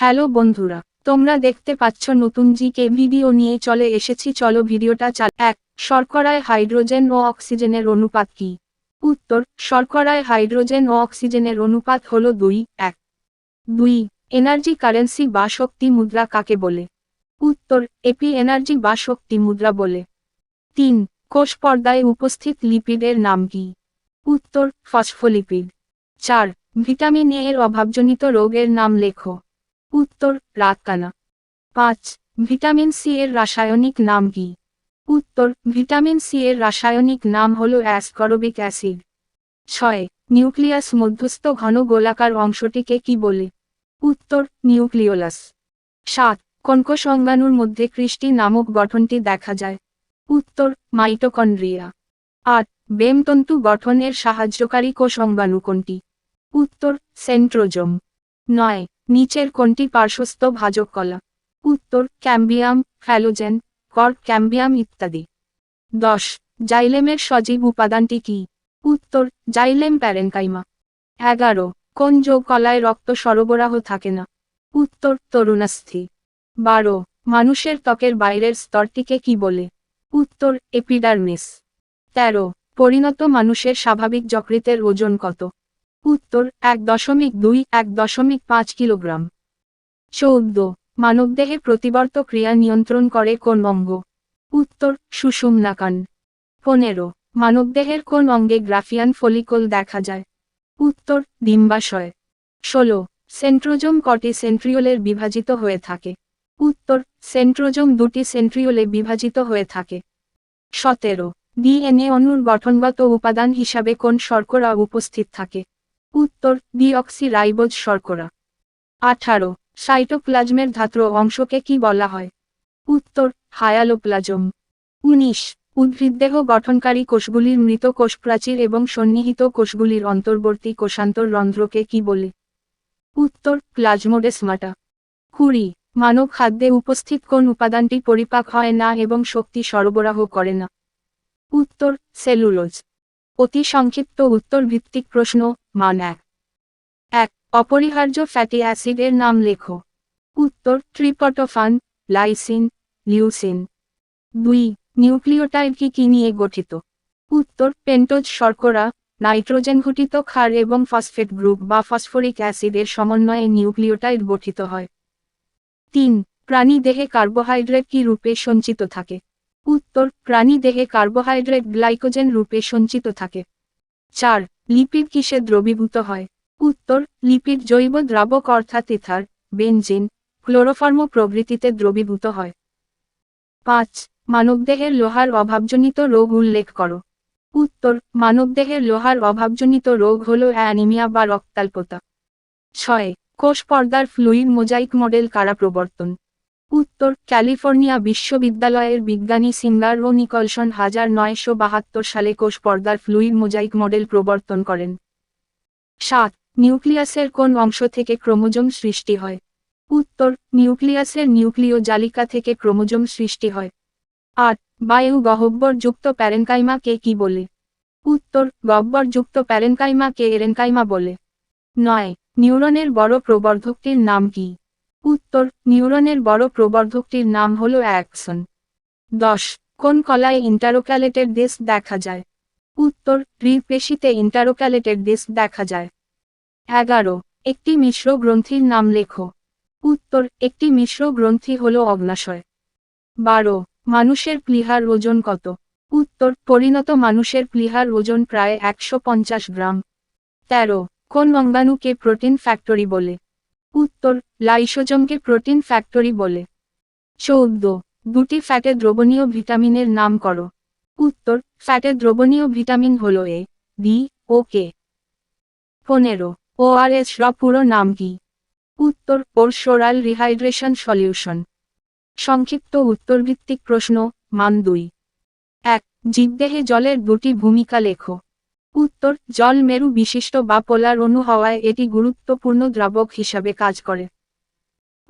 Hello বন্ধুরা, তোমরা দেখতে পাচ্ছ নতুন জিকে ভিডিও নিয়ে চলে এসেছি। চলো ভিডিওটা এক শর্করায় হাইড্রোজেন ও অক্সিজেনের অনুপাত কি? উত্তর, শর্করায় হাইড্রোজেন ও অক্সিজেনের অনুপাত হলো 2:1। 2. এনার্জি কারেন্সি বা শক্তি মুদ্রা কাকে বলে? উত্তর, এপি এনার্জি বা শক্তি মুদ্রা বলে। 3. কোষ পর্দায় উপস্থিত লিপিডের নাম কি? উত্তর, ফসফোলিপিড। 4. ভিটামিন এ এর অভাবজনিত রোগের নাম লেখো। উত্তর, রাতকানা। 5. ভিটামিন সি এর রাসায়নিক নাম কি? উত্তর, ভিটামিন সি এর রাসায়নিক নাম হলো অ্যাসকরবিক অ্যাসিড। 6. নিউক্লিয়াস মধ্যস্থ ঘন গোলাকার অংশটিকে কি বলে? উত্তর, নিউক্লিওলাস। 7. কোন কোষ অঙ্গাণুর মধ্যে ক্রিস্টি নামক গঠনটি দেখা যায়? উত্তর, মাইটোকন্ড্রিয়া। 8. বেমতন্তু গঠনের সাহায্যকারী কোষ অঙ্গাণু কোনটি? উত্তর, সেন্ট্রোজোম। 9. নিচের কোনটি পার্শ্বস্থ ভাজক কলা? উত্তর, ক্যাম্বিয়াম, হ্যালোজেন, কর্ক ক্যাম্বিয়াম ইত্যাদি। 10. জাইলেমের সজীব উপাদানটি কি? উত্তর, জাইলেম প্যারেনকাইমা। 11. কোন যোগ কলায় রক্ত সরবরাহ থাকে না? উত্তর, তরুণাস্থি। 12. মানুষের ত্বকের বাইরের স্তরটিকে কি বলে? উত্তর, এপিডার্মিস। 13. পরিণত মানুষের স্বাভাবিক যকৃতের ওজন কত? উত্তর, 1.2-1.5 কিলোগ্রাম। 14. মানবদেহে প্রতিবর্ত ক্রিয়া নিয়ন্ত্রণ করে কোন অঙ্গ? উত্তর, সুষুম্নাকাণ্ড। 15. মানবদেহের কোন অঙ্গে গ্রাফিয়ান ফলিকল দেখা যায়? উত্তর, ডিম্বাশয়। 16. সেন্ট্রোজোম কটি সেন্ট্রিওলের বিভাজিত হয়ে থাকে? উত্তর, সেন্ট্রোজোম 2টি সেন্ট্রিওলে বিভাজিত হয়ে থাকে। 17. ডিএনএ অণুর গঠনগত উপাদান হিসাবে কোন শর্করা উপস্থিত থাকে? উত্তর, ডিঅক্সিরাইবোজ শর্করা। 18. সাইটোপ্লাজমের ধাত্র অংশকে কি বলা হয়? উত্তর, হায়ালোপ্লাজম। 19. উদ্ভিদদেহ গঠনকারী কোষগুলির মৃত কোষপ্রাচীর এবং সন্নিহিত কোষগুলির অন্তর্বর্তী কোষান্তর রন্ধ্রকে কি বলে? উত্তর, প্লাজমোডেসমাটা। 20. মানব খাদ্যে উপস্থিত কোন উপাদানটি পরিপাক হয় না এবং শক্তি সরবরাহ করে না? উত্তর, সেলুলোজ। অতি সংক্ষিপ্ত উত্তর ভিত্তিক প্রশ্ন, মান 1। 1. অপরিহার্য ফ্যাটি অ্যাসিডের নাম লেখো। উত্তর, ট্রিপটোফান, লাইসিন, লিউসিন। 2. নিউক্লিওটাইড কি নিয়ে গঠিত? উত্তর, পেন্টোজ শর্করা, নাইট্রোজেন ঘটিত ক্ষার এবং ফসফেট গ্রুপ বা ফসফরিক অ্যাসিডের সমন্বয়ে নিউক্লিওটাইড গঠিত হয়। 3. প্রাণী দেহে কার্বোহাইড্রেট কি রূপে সঞ্চিত থাকে? উত্তর, প্রাণী দেহে কার্বোহাইড্রেট গ্লাইকোজেন রূপে সঞ্চিত থাকে। 4. লিপিড কিসে দ্রবীভূত হয়? উত্তর, লিপিড জৈব দ্রাবক অর্থাৎ ইথার, বেনজিন, ক্লোরোফর্ম প্রভৃতিতে দ্রবীভূত হয়। 5. মানবদেহের লোহার অভাবজনিত রোগ উল্লেখ করো। উত্তর, মানবদেহের লোহার অভাবজনিত রোগ হল অ্যানিমিয়া বা রক্তাল্পতা। 6. কোষ পর্দার ফ্লুইড মোজাইক মডেল কারা প্রবর্তন? উত্তর, ক্যালিফোর্নিয়া বিশ্ববিদ্যালয়ের বিজ্ঞানী সিঙ্গার ও নিকলসন 1972 সালে কোষ পর্দার ফ্লুইড মোজাইক মডেল প্রবর্তন করেন। 7. নিউক্লিয়াসের কোন অংশ থেকে ক্রোমোজোম সৃষ্টি হয়? উত্তর, নিউক্লিয়াসের নিউক্লিয় জালিকা থেকে ক্রোমোজোম সৃষ্টি হয়। 8. বায়ু গহ্বরযুক্ত প্যারেনকাইমাকে কি বলে? উত্তর, গহ্বরযুক্ত প্যারেনকাইমাকে এরেনকাইমা বলে। 9. নিউরনের বড় প্রবর্ধকটির নাম কি? উত্তর, নিউরনের বড় প্রবর্ধকটির নাম হল অ্যাক্সন। 10. কোন কলায় ইন্টারোক্যালেটেড ডিস্ক দেখা যায়? উত্তর, হৃৎপেশিতে ইন্টারোক্যালেটেড ডিস্ক দেখা যায়। 11. একটি মিশ্র গ্রন্থির নাম লেখো। উত্তর, একটি মিশ্র গ্রন্থি হল অগ্নাশয়। 12. মানুষের প্লীহার ওজন কত? উত্তর, পরিণত মানুষের প্লীহার ওজন প্রায় 150 গ্রাম। 13. কোন অঙ্গাণুকে প্রোটিন ফ্যাক্টরি বলে? উত্তর, লাইসোজোমকে প্রোটিন ফ্যাক্টরি বলে। 14. দুটি ফ্যাটে দ্রবণীয় ভিটামিনের নাম করো। উত্তর, ফ্যাটে দ্রবণীয় ভিটামিন হল এ, ডি ও কে। 15. ওআরএস এর পুরো নাম কি? উত্তর, কোর্স ওরাল রিহাইড্রেশন সলিউশন। সংক্ষিপ্ত উত্তরভিত্তিক প্রশ্ন, মান 2। 1. জীবদেহে জলের দুটি ভূমিকা লেখো। উত্তর, জল মেরু বিশিষ্ট বা পোলার অণু হওয়ায় এটি গুরুত্বপূর্ণ দ্রাবক হিসাবে কাজ করে।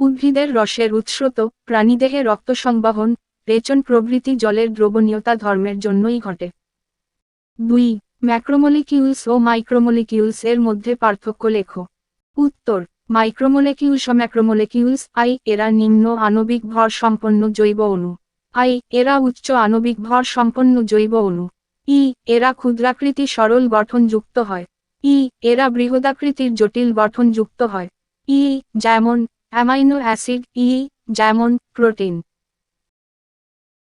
উদ্ভিদের রসের উৎসত, প্রাণীদেহে রক্ত সংবহন, রেচন প্রভৃতি জলের দ্রবণীয়তা ধর্মের জন্যই ঘটে। 2. ম্যাক্রোমলিকিউলস ও মাইক্রোমলিকিউলস এর মধ্যে পার্থক্য লেখো। উত্তর, মাইক্রোমোলেকিউলস ও ম্যাক্রোমোলেকিউলস। আই এরা নিম্ন আণবিক ভর সম্পন্ন জৈব অণু। আই এরা উচ্চ আণবিক ভর সম্পন্ন জৈব অণু। ই এরা ক্ষুদ্রাকৃতি সরল গঠনযুক্ত হয়। ই এরা বৃহদাকৃতির জটিল গঠনযুক্ত হয়। ই যেমন অ্যামাইনো অ্যাসিড, ই যেমন প্রোটিন।